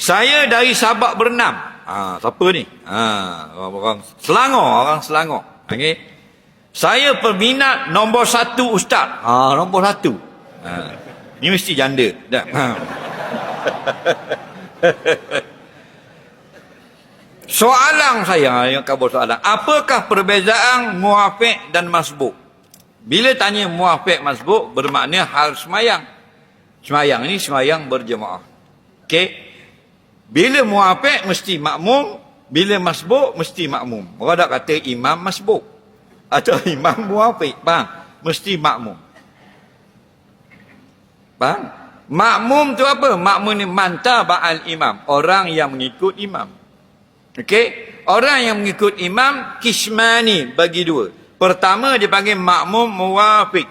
Saya dari Sabak berenam. Siapa ni? Orang Selangor. Okey. Saya peminat nombor 1 ustaz. Nombor 1. Ni mesti janda. Dah. Soalan saya yang kabur soalan. Apakah perbezaan muafiq dan masbuk? Bila tanya muafiq masbuk bermakna hal semayang. Semayang ni semayang berjemaah. Okey. Bila muafiq mesti makmum, bila masbuk mesti makmum. Orang tak kata imam masbuk atau imam muafiq, faham? Mesti makmum. Faham? Makmum tu apa? Makmum ni mantaba'al imam, orang yang mengikut imam. Okey? Orang yang mengikut imam kismani, bagi dua. Pertama dipanggil makmum muwafiq.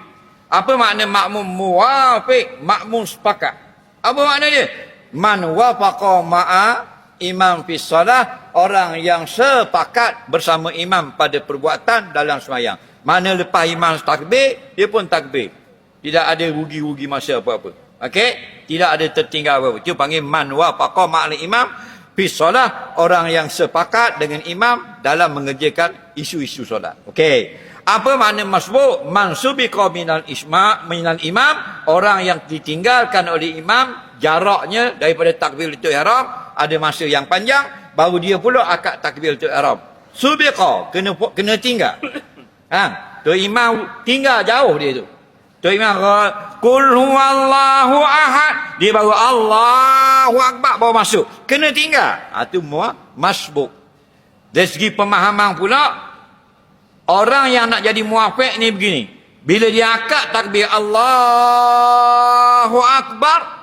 Apa makna makmum muwafiq? Makmum sepakat. Apa makna dia? Man wafaqa ma'a imam fi shalah, orang yang sepakat bersama imam pada perbuatan dalam sembahyang. Mana lepas imam takbir, dia pun takbir. Tidak ada rugi-rugi masa apa-apa. Okey? Tidak ada tertinggal apa-apa. Itu panggil man wafaqa ma'al imam fi shalah, orang yang sepakat dengan imam dalam mengerjakan isu-isu solat. Okey. Apa makna masbuk? Mansubiqa minal imam, orang yang ditinggalkan oleh imam jaraknya daripada takbiratul ihram, ada masa yang panjang, baru dia pula akad takbiratul ihram. Subiqa, kena tinggal. Tu imam tinggal jauh dia tu. Tu imam qul huwallahu ahad, dia baru Allahu akbar baru masuk. Kena tinggal. Tu masbuk. Dari segi pemahaman pula, orang yang nak jadi muafiq ni begini. Bila dia akad takbir Allahu akbar,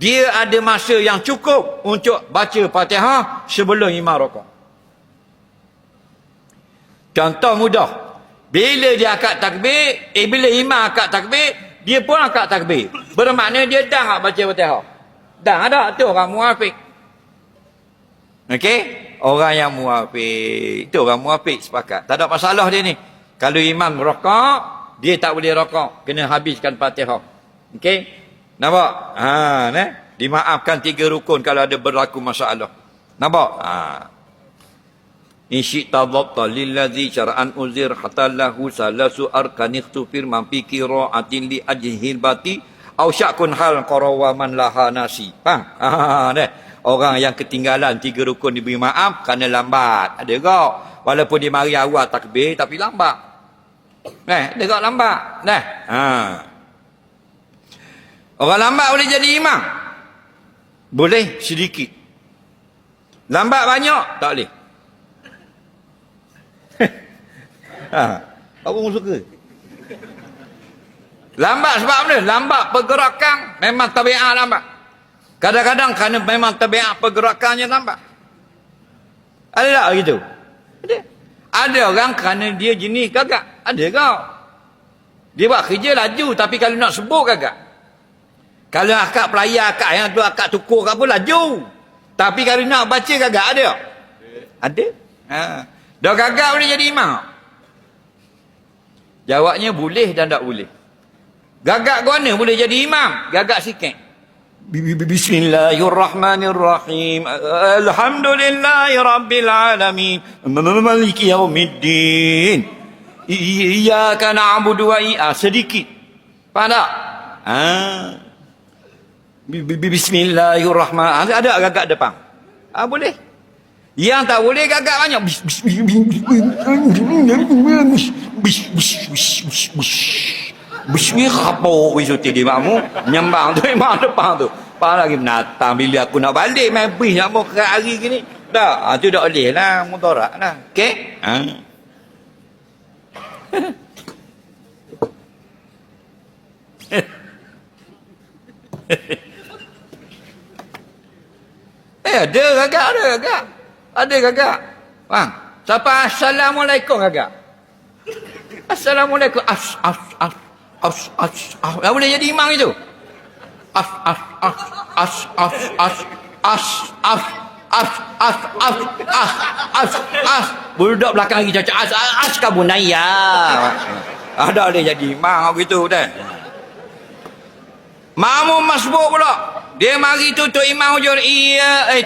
dia ada masa yang cukup untuk baca Fatihah sebelum imam rakaat. Contoh mudah. Bila dia akad takbir, bila imam akad takbir, dia pun akad takbir. Bermakna dia dah tak baca Fatihah. Dah ada, tu orang muafiq. Okey? Orang yang muafiq. Itu orang muafiq sepakat. Tak ada masalah dia ni. Kalau imam rakaat, dia tak boleh rakaat. Kena habiskan Fatihah. Okey? Nampak? Dimaafkan 3 rukun kalau ada berlaku masalah. Nampak? In syi'ta dhabta lillazi syara'an uzir hatta lahu salasu arkan ikhtufir man fi qira'atin li ajhil bati au syakun hal qarawa man laha nasi. Faham? Orang yang ketinggalan 3 rukun diberi maaf kerana lambat. Ada tak? Walaupun dia mari awal takbir tapi lambat. Ada tak lambat? Orang lambat boleh jadi imam? Boleh sedikit. Lambat banyak? Tak boleh. Apa mu suka? Lambat sebab apa? Lambat pergerakan memang tabiat lambat. Kadang-kadang kerana memang tabiat pergerakannya lambat. Ada tak begitu? Ada. Ada orang kerana dia jenis gagak. Ada kau. Dia buat kerja laju tapi kalau nak sebut gagak. Kalau akad pelayar, akad yang tu akad tukur ke apa, laju. Tapi kalau nak baca gagak, ada? Ada. Dah gagak boleh jadi imam? Jawabnya boleh dan tak boleh. Gagak ke mana boleh jadi imam? Gagak sikit. Bismillahirrahmanirrahim. Alhamdulillahi rabbil alamin. Maliki yaumiddin. Iyyaka na'budu wa iyyaka. Sedikit. Faham tak? Bismillahirrahmanirrahim. Ada gagak depan? Boleh. Yang tak boleh gagak banyak. Bismillah. Besok dia makmu nyembang tu imam depan tu. Apa lagi menatang bila aku nak balik main bis nak mau kerat hari gini. Tak, tu tak boleh lah, mudarat lah. Okey? Ada gagak, ada gagak. Ada gagak. Faham? Siapa assalamualaikum gagak? Assalamualaikum. Dah boleh jadi imam itu. Budak belakang lagi cacat. Kabunaya. Ada boleh jadi imam begitu dah. Makmum masbuk pula. Dia mari tu Tok Imam hujur,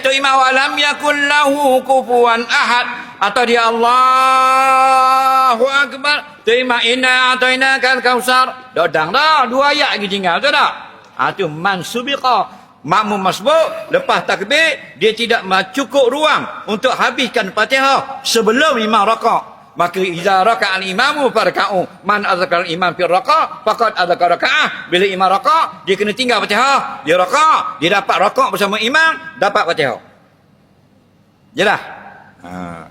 Tok Imam walam yakul lahu kufuwan ahad. Atau dia Allahu Akbar. Tok Imam inna ataina kal kausar. Dodang dah. 2 ayat lagi tinggal tu tak? Itu man subiqa. Makmum masbuk, lepas takbir, dia tidak cukup ruang untuk habiskan Fatihah sebelum imam rakaat. Maka iza raka'al imamu farka'u. Man adzakar imam fi raka' faqad adzakar raka'ah. Bila imam raka', dia kena tinggal Fatihah. Dia raka', dia dapat raka' bersama imam, dapat Fatihah. Jelas? Ha.